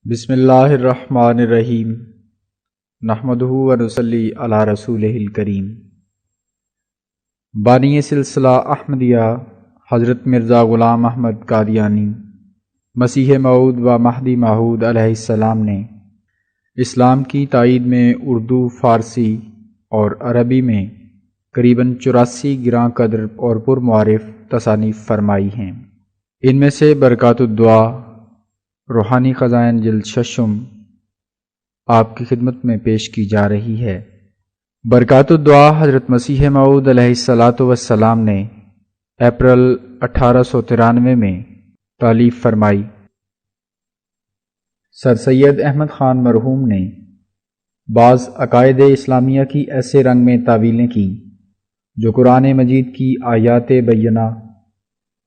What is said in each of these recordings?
بسم اللہ الرحمن الرحیم نحمدہ و نصلی علی رسولہ الکریم۔ بانی سلسلہ احمدیہ حضرت مرزا غلام احمد قادیانی مسیح موعود و مہدی موعود علیہ السلام نے اسلام کی تائید میں اردو، فارسی اور عربی میں قریباً 84 گراں قدر اور پرمعارف تصانیف فرمائی ہیں۔ ان میں سے برکات الدعا روحانی خزائن جلد ششم آپ کی خدمت میں پیش کی جا رہی ہے۔ برکات الدعا حضرت مسیح موعود علیہ السلام نے اپریل 1893 میں تالیف فرمائی۔ سر سید احمد خان مرحوم نے بعض عقائد اسلامیہ کی ایسے رنگ میں تعویلیں کی جو قرآن مجید کی آیات بینہ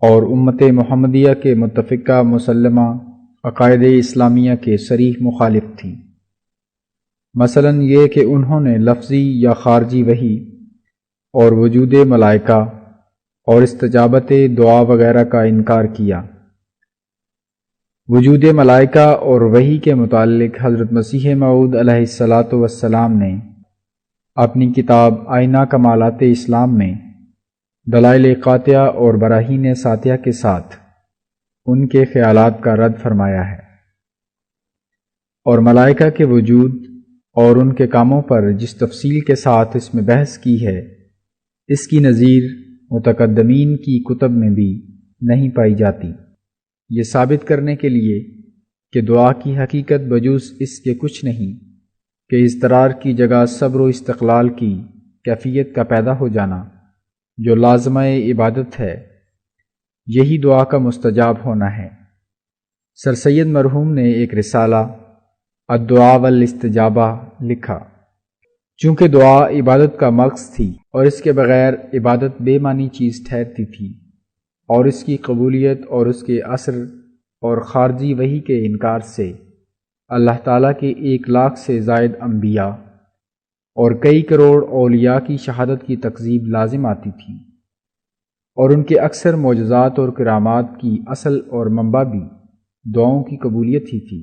اور امت محمدیہ کے متفقہ مسلمہ عقائد اسلامیہ کے صریح مخالف تھیں۔ مثلا یہ کہ انہوں نے لفظی یا خارجی وحی اور وجود ملائکہ اور استجابت دعا وغیرہ کا انکار کیا۔ وجود ملائکہ اور وحی کے متعلق حضرت مسیح موعود علیہ السلام نے اپنی کتاب آئینہ کمالات اسلام میں دلائل قاطعہ اور براہین ساطعہ کے ساتھ ان کے خیالات کا رد فرمایا ہے، اور ملائکہ کے وجود اور ان کے کاموں پر جس تفصیل کے ساتھ اس میں بحث کی ہے، اس کی نظیر متقدمین کی کتب میں بھی نہیں پائی جاتی، یہ ثابت کرنے کے لیے کہ دعا کی حقیقت بجز اس کے کچھ نہیں کہ اضطرار کی جگہ صبر و استقلال کی کیفیت کا پیدا ہو جانا جو لازمہ عبادت ہے، یہی دعا کا مستجاب ہونا ہے۔ سر سید مرحوم نے ایک رسالہ الدعاء والاستجابہ لکھا۔ چونکہ دعا عبادت کا مغز تھی اور اس کے بغیر عبادت بے معنی چیز ٹھہرتی تھی، اور اس کی قبولیت اور اس کے اثر اور خارجی وحی کے انکار سے اللہ تعالیٰ کے 1 لاکھ سے زائد انبیاء اور کئی کروڑ اولیاء کی شہادت کی تکذیب لازم آتی تھی، اور ان کے اکثر معجزات اور کرامات کی اصل اور منبع بھی دعاؤں کی قبولیت ہی تھی۔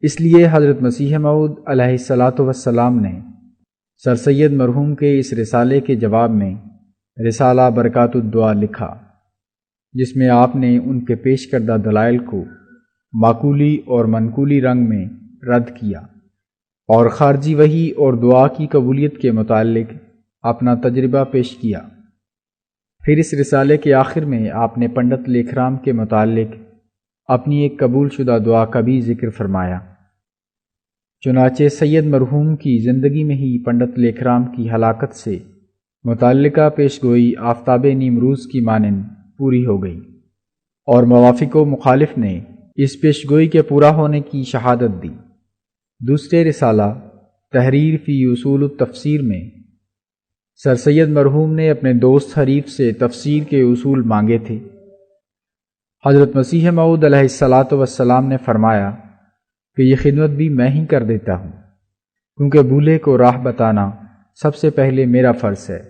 اس لیے حضرت مسیح موعود علیہ السلام نے سر سید مرحوم کے اس رسالے کے جواب میں رسالہ برکات الدعا لکھا، جس میں آپ نے ان کے پیش کردہ دلائل کو معقولی اور منقولی رنگ میں رد کیا، اور خارجی وحی اور دعا کی قبولیت کے متعلق اپنا تجربہ پیش کیا۔ پھر اس رسالے کے آخر میں آپ نے پنڈت لیکھرام کے متعلق اپنی ایک قبول شدہ دعا کا بھی ذکر فرمایا۔ چنانچہ سید مرحوم کی زندگی میں ہی پنڈت لیکھرام کی ہلاکت سے متعلقہ پیشگوئی آفتاب نیمروز کی مانند پوری ہو گئی، اور موافق و مخالف نے اس پیشگوئی کے پورا ہونے کی شہادت دی۔ دوسرے رسالہ تحریر فی اصول التفسیر میں سر سید مرحوم نے اپنے دوست حریف سے تفسیر کے اصول مانگے تھے۔ حضرت مسیح موعود علیہ السلام نے فرمایا کہ یہ خدمت بھی میں ہی کر دیتا ہوں، کیونکہ بھولے کو راہ بتانا سب سے پہلے میرا فرض ہے۔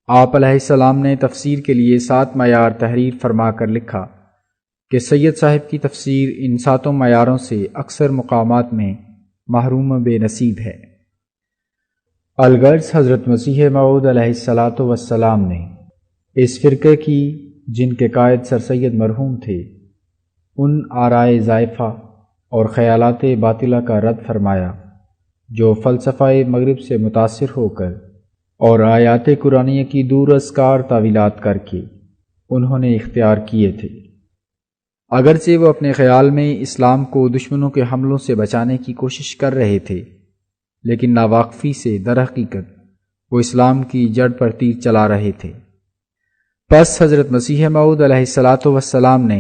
آپ علیہ السلام نے تفسیر کے لیے 7 معیار تحریر فرما کر لکھا کہ سید صاحب کی تفسیر ان 7 معیاروں سے اکثر مقامات میں محروم بے نصیب ہے۔ الغرض حضرت مسیح موعود علیہ السلام نے اس فرقے کی جن کے قائد سر سید مرحوم تھے، ان آرائے زائفہ اور خیالات باطلہ کا رد فرمایا جو فلسفہ مغرب سے متاثر ہو کر اور آیات قرآنیہ کی دور از کار تعویلات کر کے انہوں نے اختیار کیے تھے۔ اگرچہ وہ اپنے خیال میں اسلام کو دشمنوں کے حملوں سے بچانے کی کوشش کر رہے تھے، لیکن ناواقفی سے در حقیقت وہ اسلام کی جڑ پر تیر چلا رہے تھے۔ پس حضرت مسیح موعود علیہ السلام نے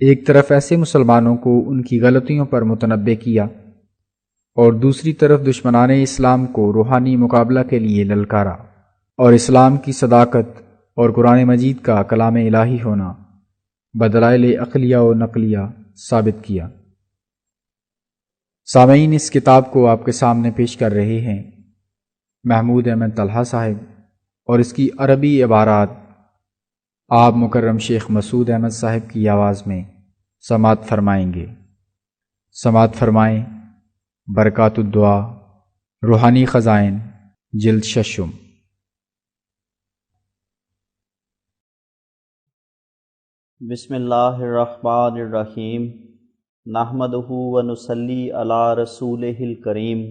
ایک طرف ایسے مسلمانوں کو ان کی غلطیوں پر متنبہ کیا، اور دوسری طرف دشمنان اسلام کو روحانی مقابلہ کے لیے للکارا، اور اسلام کی صداقت اور قرآن مجید کا کلام الہی ہونا بدلائل عقلیہ و نقلیہ ثابت کیا۔ سامعین، اس کتاب کو آپ کے سامنے پیش کر رہے ہیں محمود احمد طلحہ صاحب، اور اس کی عربی عبارات آپ مکرم شیخ مسعود احمد صاحب کی آواز میں سماعت فرمائیں گے۔ سماعت فرمائیں برکات الدعا روحانی خزائن جلد ششم۔ بسم اللہ الرحمن الرحیم، نحمدہ ونصلی علی رسولہ الکریم۔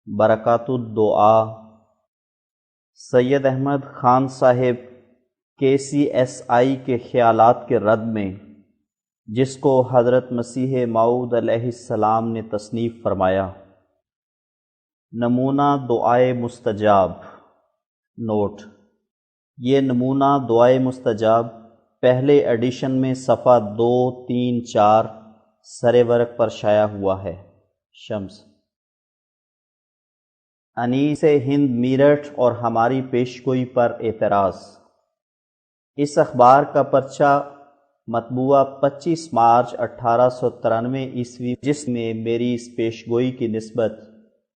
برکات الدعا۔ سید احمد خان صاحب KCSI کے خیالات کے رد میں، جس کو حضرت مسیح موعود علیہ السلام نے تصنیف فرمایا۔ نمونہ دعائے مستجاب۔ نوٹ: یہ نمونہ دعائے مستجاب پہلے ایڈیشن میں صفحہ 2، 3، 4 سر ورق پر شائع ہوا ہے۔ شمس۔ انیس ہند میرٹھ اور ہماری پیشگوئی پر اعتراض۔ اس اخبار کا پرچہ مطبوعہ 25 مارچ 1893 عیسوی، جس میں میری اس پیشگوئی کی نسبت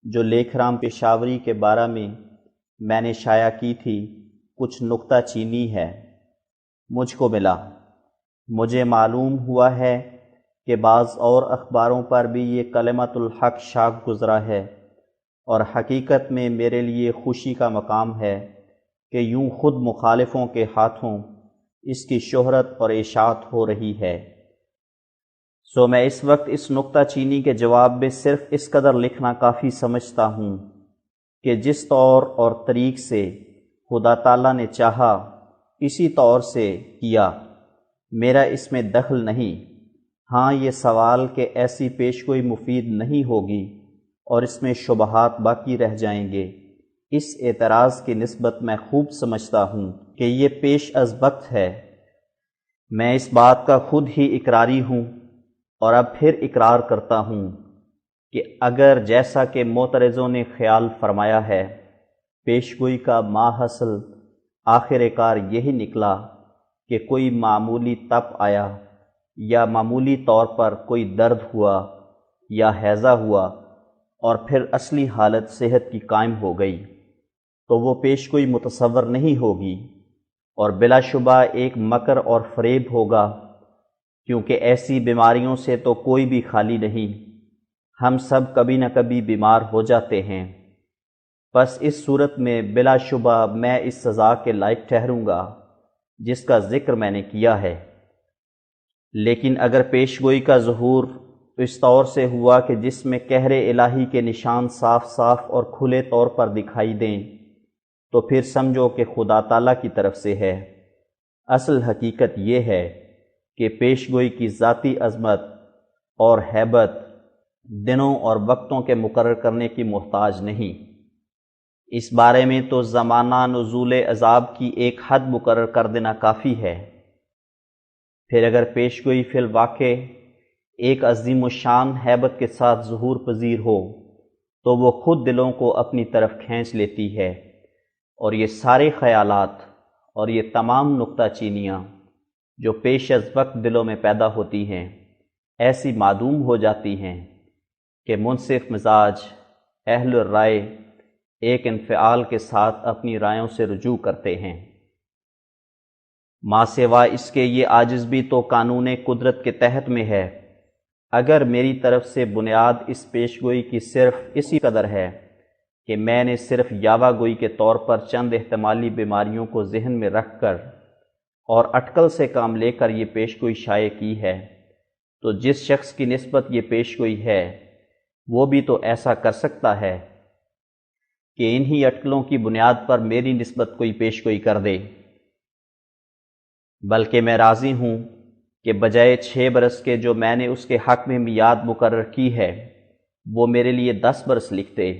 جو لیکھ رام پشاوری کے بارے میں نے شائع کی تھی، کچھ نکتہ چینی ہے، مجھ کو ملا۔ مجھے معلوم ہوا ہے کہ بعض اور اخباروں پر بھی یہ کلمۃ الحق شائع گزرا ہے، اور حقیقت میں میرے لیے خوشی کا مقام ہے کہ یوں خود مخالفوں کے ہاتھوں اس کی شہرت اور اشاعت ہو رہی ہے۔ سو میں اس وقت اس نکتہ چینی کے جواب میں صرف اس قدر لکھنا کافی سمجھتا ہوں کہ جس طور اور طریق سے خدا تعالیٰ نے چاہا اسی طور سے کیا، میرا اس میں دخل نہیں۔ ہاں، یہ سوال کہ ایسی پیشگوئی مفید نہیں ہوگی اور اس میں شبہات باقی رہ جائیں گے، اس اعتراض کی نسبت میں خوب سمجھتا ہوں کہ یہ پیش از وقت ہے۔ میں اس بات کا خود ہی اقراری ہوں اور اب پھر اقرار کرتا ہوں کہ اگر جیسا کہ معترضوں نے خیال فرمایا ہے، پیشگوئی کا ماحصل آخر کار یہی نکلا کہ کوئی معمولی تپ آیا یا معمولی طور پر کوئی درد ہوا یا ہیضہ ہوا اور پھر اصلی حالت صحت کی قائم ہو گئی، تو وہ پیشگوئی متصور نہیں ہوگی اور بلا شبہ ایک مکر اور فریب ہوگا، کیونکہ ایسی بیماریوں سے تو کوئی بھی خالی نہیں، ہم سب کبھی نہ کبھی بیمار ہو جاتے ہیں۔ بس اس صورت میں بلا شبہ میں اس سزا کے لائق ٹھہروں گا جس کا ذکر میں نے کیا ہے۔ لیکن اگر پیشگوئی کا ظہور اس طور سے ہوا کہ جس میں قہر الہی کے نشان صاف صاف اور کھلے طور پر دکھائی دیں، تو پھر سمجھو کہ خدا تعالیٰ کی طرف سے ہے۔ اصل حقیقت یہ ہے کہ پیشگوئی کی ذاتی عظمت اور ہیبت دنوں اور وقتوں کے مقرر کرنے کی محتاج نہیں۔ اس بارے میں تو زمانہ نزول عذاب کی ایک حد مقرر کر دینا کافی ہے۔ پھر اگر پیشگوئی فی الواقع ایک عظیم الشان ہیبت کے ساتھ ظہور پذیر ہو، تو وہ خود دلوں کو اپنی طرف کھینچ لیتی ہے، اور یہ سارے خیالات اور یہ تمام نکتہ چینیاں جو پیش از وقت دلوں میں پیدا ہوتی ہیں، ایسی معدوم ہو جاتی ہیں کہ منصف مزاج اہل الرائے ایک انفعال کے ساتھ اپنی رائوں سے رجوع کرتے ہیں۔ ماں سوا اس کے یہ عاجز بھی تو قانون قدرت کے تحت میں ہے۔ اگر میری طرف سے بنیاد اس پیشگوئی کی صرف اسی قدر ہے کہ میں نے صرف یاوہ گوئی کے طور پر چند احتمالی بیماریوں کو ذہن میں رکھ کر اور اٹکل سے کام لے کر یہ پیشگوئی شائع کی ہے، تو جس شخص کی نسبت یہ پیشگوئی ہے وہ بھی تو ایسا کر سکتا ہے کہ انہی اٹکلوں کی بنیاد پر میری نسبت کوئی پیشگوئی کر دے۔ بلکہ میں راضی ہوں کہ بجائے 6 برس کے جو میں نے اس کے حق میں میعاد مقرر کی ہے، وہ میرے لیے 10 برس لکھ دے۔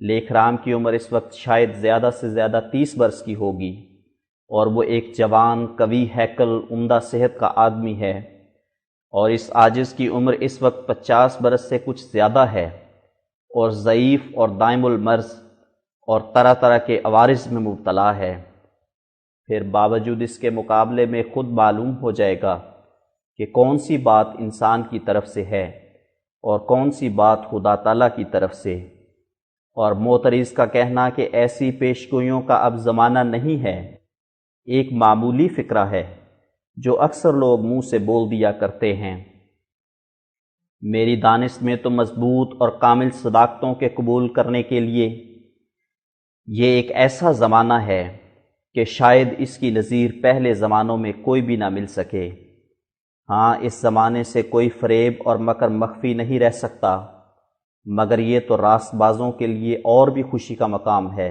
لیکھ رام کی عمر اس وقت شاید زیادہ سے زیادہ 30 برس کی ہوگی، اور وہ ایک جوان قوی ہیکل عمدہ صحت کا آدمی ہے، اور اس عاجز کی عمر اس وقت 50 برس سے کچھ زیادہ ہے، اور ضعیف اور دائم المرض اور طرح طرح کے عوارض میں مبتلا ہے۔ پھر باوجود اس کے مقابلے میں خود معلوم ہو جائے گا کہ کون سی بات انسان کی طرف سے ہے اور کون سی بات خدا تعالیٰ کی طرف سے۔ اور معترض کا کہنا کہ ایسی پیشگوئیوں کا اب زمانہ نہیں ہے، ایک معمولی فکرہ ہے جو اکثر لوگ منہ سے بول دیا کرتے ہیں۔ میری دانش میں تو مضبوط اور کامل صداقتوں کے قبول کرنے کے لیے یہ ایک ایسا زمانہ ہے کہ شاید اس کی نظیر پہلے زمانوں میں کوئی بھی نہ مل سکے۔ ہاں، اس زمانے سے کوئی فریب اور مکر مخفی نہیں رہ سکتا، مگر یہ تو راست بازوں کے لیے اور بھی خوشی کا مقام ہے،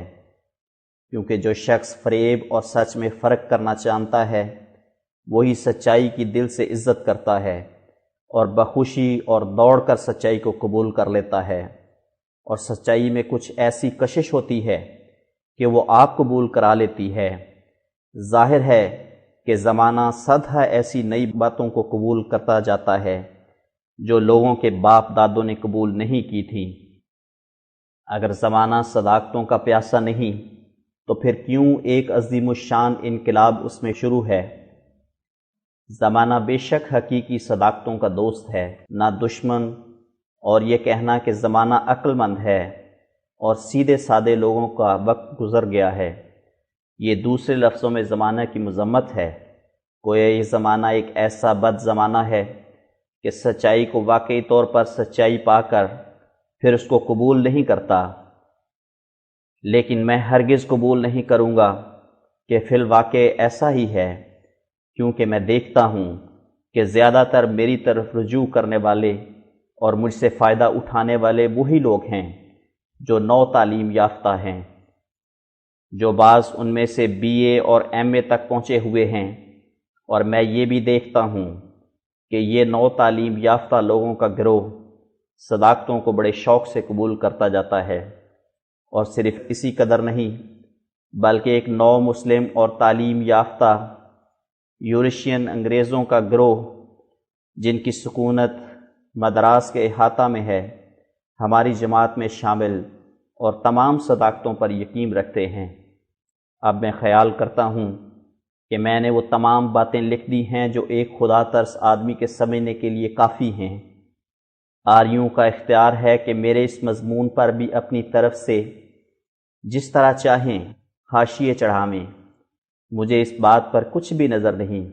کیونکہ جو شخص فریب اور سچ میں فرق کرنا جانتا ہے وہی سچائی کی دل سے عزت کرتا ہے اور بخوشی اور دوڑ کر سچائی کو قبول کر لیتا ہے، اور سچائی میں کچھ ایسی کشش ہوتی ہے کہ وہ آپ قبول کرا لیتی ہے۔ ظاہر ہے کہ زمانہ صدہ ایسی نئی باتوں کو قبول کرتا جاتا ہے جو لوگوں کے باپ دادوں نے قبول نہیں کی تھیں۔ اگر زمانہ صداقتوں کا پیاسہ نہیں تو پھر کیوں ایک عظیم الشان انقلاب اس میں شروع ہے؟ زمانہ بے شک حقیقی صداقتوں کا دوست ہے، نہ دشمن، اور یہ کہنا کہ زمانہ عقل مند ہے اور سیدھے سادے لوگوں کا وقت گزر گیا ہے، یہ دوسرے لفظوں میں زمانہ کی مذمت ہے۔ گویا یہ زمانہ ایک ایسا بد زمانہ ہے کہ سچائی کو واقعی طور پر سچائی پا کر پھر اس کو قبول نہیں کرتا، لیکن میں ہرگز قبول نہیں کروں گا کہ فی الواقع ایسا ہی ہے، کیونکہ میں دیکھتا ہوں کہ زیادہ تر میری طرف رجوع کرنے والے اور مجھ سے فائدہ اٹھانے والے وہی لوگ ہیں جو نو تعلیم یافتہ ہیں، جو بعض ان میں سے BA اور MA تک پہنچے ہوئے ہیں، اور میں یہ بھی دیکھتا ہوں کہ یہ نو تعلیم یافتہ لوگوں کا گروہ صداقتوں کو بڑے شوق سے قبول کرتا جاتا ہے، اور صرف اسی قدر نہیں بلکہ ایک نو مسلم اور تعلیم یافتہ یورشین انگریزوں کا گروہ جن کی سکونت مدراس کے احاطہ میں ہے، ہماری جماعت میں شامل اور تمام صداقتوں پر یقین رکھتے ہیں۔ اب میں خیال کرتا ہوں کہ میں نے وہ تمام باتیں لکھ دی ہیں جو ایک خدا ترس آدمی کے سمجھنے کے لیے کافی ہیں۔ آریوں کا اختیار ہے کہ میرے اس مضمون پر بھی اپنی طرف سے جس طرح چاہیں حاشیے چڑھاویں، مجھے اس بات پر کچھ بھی نظر نہیں،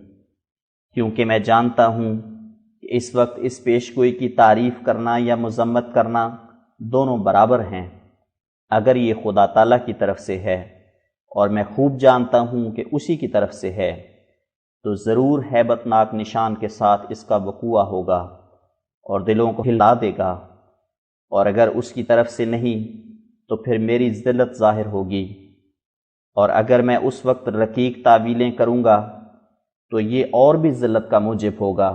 کیونکہ میں جانتا ہوں کہ اس وقت اس پیشگوئی کی تعریف کرنا یا مذمت کرنا دونوں برابر ہیں، اگر یہ خدا تعالیٰ کی طرف سے ہے، اور میں خوب جانتا ہوں کہ اسی کی طرف سے ہے، تو ضرور ہیبت ناک نشان کے ساتھ اس کا وقوع ہوگا اور دلوں کو ہلا دے گا، اور اگر اس کی طرف سے نہیں تو پھر میری ذلت ظاہر ہوگی، اور اگر میں اس وقت رقیق تعویلیں کروں گا تو یہ اور بھی ذلت کا موجب ہوگا۔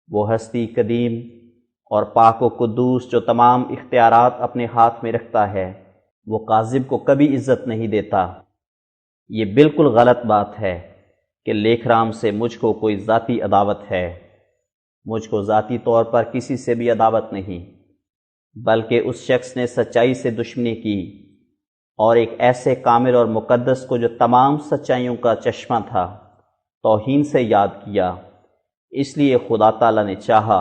وہ ہستی قدیم اور پاک و قدوس جو تمام اختیارات اپنے ہاتھ میں رکھتا ہے، وہ کاذب کو کبھی عزت نہیں دیتا۔ یہ بالکل غلط بات ہے کہ لیکھ رام سے مجھ کو کوئی ذاتی عداوت ہے۔ مجھ کو ذاتی طور پر کسی سے بھی عداوت نہیں، بلکہ اس شخص نے سچائی سے دشمنی کی اور ایک ایسے کامل اور مقدس کو جو تمام سچائیوں کا چشمہ تھا توہین سے یاد کیا۔ اس لیے خدا تعالیٰ نے چاہا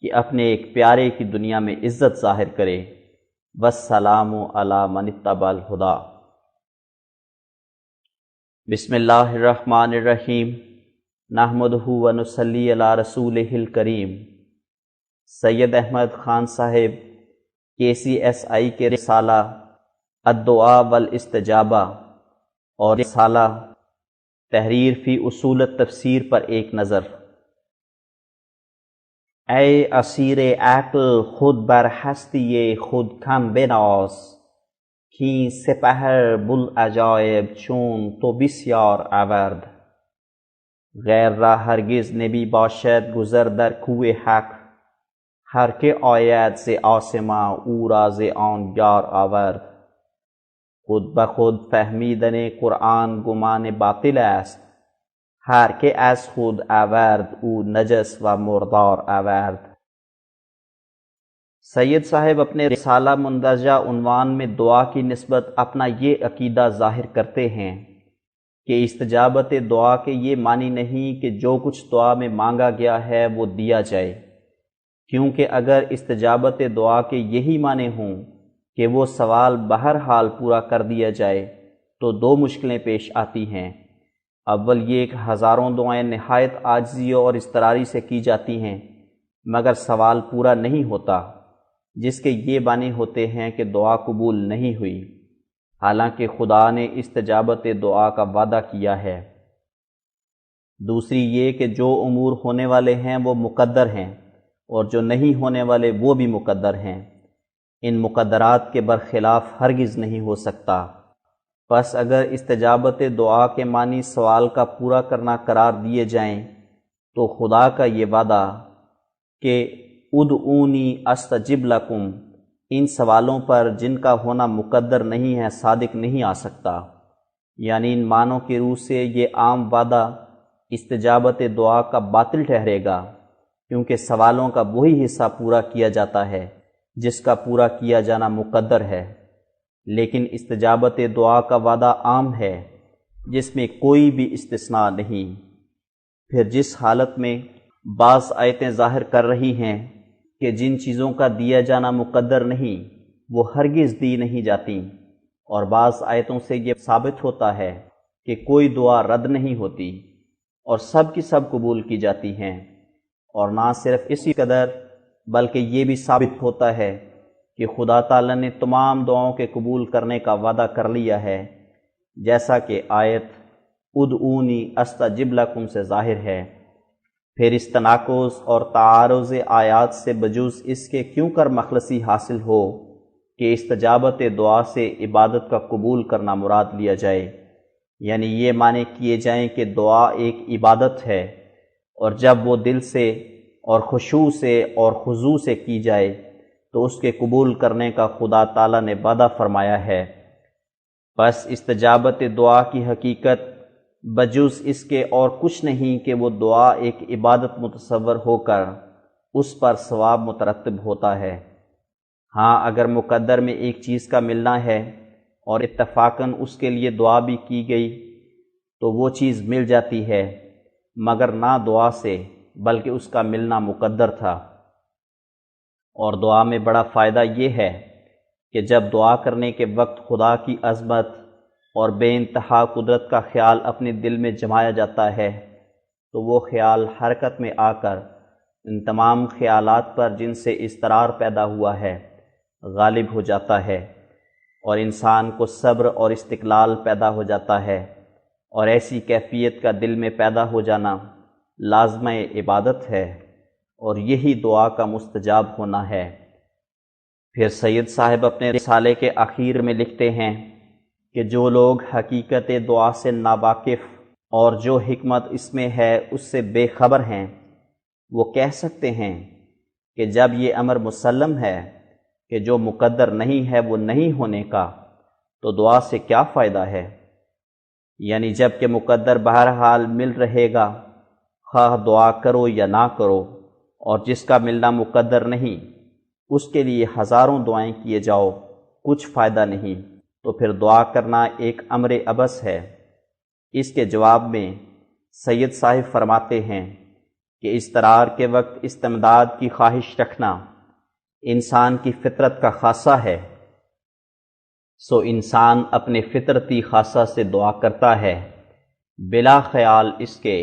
کہ اپنے ایک پیارے کی دنیا میں عزت ظاہر کرے۔ والسلام علی من اتبع الہدی۔ بسم اللہ الرحمن الرحیم، نحمدہ ونصلی علی رسولہ الکریم۔ سید احمد خان صاحب KCSI کے رسالہ الدعاء والاستجابہ اور رسالہ تحریر فی اصول التفسیر پر ایک نظر۔ اے اسیر عقل خود بر ہستی خود کم بناز، کیں سپہر بوالعجائب چون تو بسیار آورد۔ غیر را ہرگز نبی باشد گذر در کوہ حق، ہر که آید ز آسمان او را ز آن یار آورد۔ خود به خود فهمیدن قرآن گمان باطل است، هر که از خود آورد او نجس و مردار آورد۔ سید صاحب اپنے رسالہ مندرجہ عنوان میں دعا کی نسبت اپنا یہ عقیدہ ظاہر کرتے ہیں کہ استجابت دعا کے یہ معنی نہیں کہ جو کچھ دعا میں مانگا گیا ہے وہ دیا جائے، کیونکہ اگر استجابت دعا کے یہی معنی ہوں کہ وہ سوال بہرحال پورا کر دیا جائے تو دو مشکلیں پیش آتی ہیں۔ اول یہ کہ ہزاروں دعائیں نہایت عاجزی اور اضطراری سے کی جاتی ہیں، مگر سوال پورا نہیں ہوتا، جس کے یہ معنی ہوتے ہیں کہ دعا قبول نہیں ہوئی، حالانکہ خدا نے استجابت دعا کا وعدہ کیا ہے۔ دوسری یہ کہ جو امور ہونے والے ہیں وہ مقدر ہیں، اور جو نہیں ہونے والے وہ بھی مقدر ہیں۔ ان مقدرات کے برخلاف ہرگز نہیں ہو سکتا۔ پس اگر استجابت دعا کے معنی سوال کا پورا کرنا قرار دیے جائیں تو خدا کا یہ وعدہ کہ ادعونی استجب لکم ان سوالوں پر جن کا ہونا مقدر نہیں ہے صادق نہیں آ سکتا، یعنی ان معنوں کی روح سے یہ عام وعدہ استجابت دعا کا باطل ٹھہرے گا، کیونکہ سوالوں کا وہی حصہ پورا کیا جاتا ہے جس کا پورا کیا جانا مقدر ہے، لیکن استجابت دعا کا وعدہ عام ہے جس میں کوئی بھی استثناء نہیں۔ پھر جس حالت میں بعض آیتیں ظاہر کر رہی ہیں کہ جن چیزوں کا دیا جانا مقدر نہیں وہ ہرگز دی نہیں جاتی، اور بعض آیتوں سے یہ ثابت ہوتا ہے کہ کوئی دعا رد نہیں ہوتی اور سب کی سب قبول کی جاتی ہیں، اور نہ صرف اسی قدر بلکہ یہ بھی ثابت ہوتا ہے کہ خدا تعالی نے تمام دعاؤں کے قبول کرنے کا وعدہ کر لیا ہے، جیسا کہ آیت ادعونی استجب لکم سے ظاہر ہے۔ پھر اس تناقض اور تعارض آیات سے بجز اس کے کیوں کر مخلصی حاصل ہو کہ استجابت دعا سے عبادت کا قبول کرنا مراد لیا جائے، یعنی یہ معنی کیے جائیں کہ دعا ایک عبادت ہے، اور جب وہ دل سے اور خشوع سے اور خضوع سے کی جائے تو اس کے قبول کرنے کا خدا تعالیٰ نے وعدہ فرمایا ہے۔ پس استجابت دعا کی حقیقت بجز اس کے اور کچھ نہیں کہ وہ دعا ایک عبادت متصور ہو کر اس پر ثواب مترتب ہوتا ہے۔ ہاں اگر مقدر میں ایک چیز کا ملنا ہے اور اتفاقاً اس کے لیے دعا بھی کی گئی تو وہ چیز مل جاتی ہے، مگر نہ دعا سے بلکہ اس کا ملنا مقدر تھا۔ اور دعا میں بڑا فائدہ یہ ہے کہ جب دعا کرنے کے وقت خدا کی عظمت اور بے انتہا قدرت کا خیال اپنے دل میں جمایا جاتا ہے تو وہ خیال حرکت میں آ کر ان تمام خیالات پر جن سے اضطرار پیدا ہوا ہے غالب ہو جاتا ہے، اور انسان کو صبر اور استقلال پیدا ہو جاتا ہے، اور ایسی کیفیت کا دل میں پیدا ہو جانا لازمہ عبادت ہے، اور یہی دعا کا مستجاب ہونا ہے۔ پھر سید صاحب اپنے رسالے کے آخر میں لکھتے ہیں کہ جو لوگ حقیقت دعا سے ناواقف اور جو حکمت اس میں ہے اس سے بے خبر ہیں، وہ کہہ سکتے ہیں کہ جب یہ امر مسلم ہے کہ جو مقدر نہیں ہے وہ نہیں ہونے کا، تو دعا سے کیا فائدہ ہے؟ یعنی جب کہ مقدر بہرحال مل رہے گا، خواہ دعا کرو یا نہ کرو، اور جس کا ملنا مقدر نہیں اس کے لیے ہزاروں دعائیں کیے جاؤ، کچھ فائدہ نہیں، تو پھر دعا کرنا ایک امر عبث ہے۔ اس کے جواب میں سید صاحب فرماتے ہیں کہ اضطرار کے وقت استمداد کی خواہش رکھنا انسان کی فطرت کا خاصہ ہے، سو انسان اپنے فطرتی خاصہ سے دعا کرتا ہے بلا خیال اس کے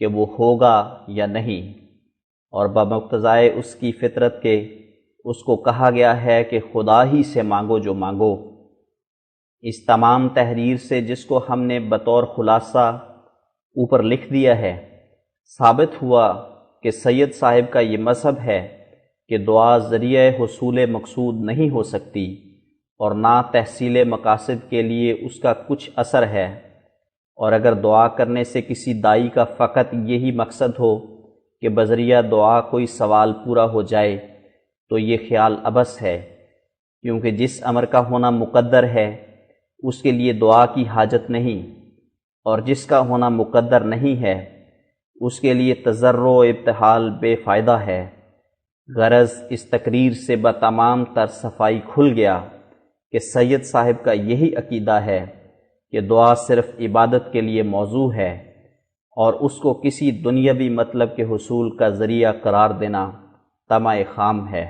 کہ وہ ہوگا یا نہیں، اور بمقتضائے اس کی فطرت کے اس کو کہا گیا ہے کہ خدا ہی سے مانگو جو مانگو۔ اس تمام تحریر سے جس کو ہم نے بطور خلاصہ اوپر لکھ دیا ہے، ثابت ہوا کہ سید صاحب کا یہ مذہب ہے کہ دعا ذریعہ حصول مقصود نہیں ہو سکتی، اور نہ تحصیل مقاصد کے لیے اس کا کچھ اثر ہے، اور اگر دعا کرنے سے کسی داعی کا فقط یہی مقصد ہو کہ بذریعہ دعا کوئی سوال پورا ہو جائے تو یہ خیال عبث ہے، کیونکہ جس امر کا ہونا مقدر ہے اس کے لیے دعا کی حاجت نہیں، اور جس کا ہونا مقدر نہیں ہے اس کے لیے تضرع و ابتحال بے فائدہ ہے۔ غرض اس تقریر سے بتمام تر صفائی کھل گیا کہ سید صاحب کا یہی عقیدہ ہے کہ دعا صرف عبادت کے لیے موضوع ہے، اور اس کو کسی دنیاوی مطلب کے حصول کا ذریعہ قرار دینا طمع خام ہے۔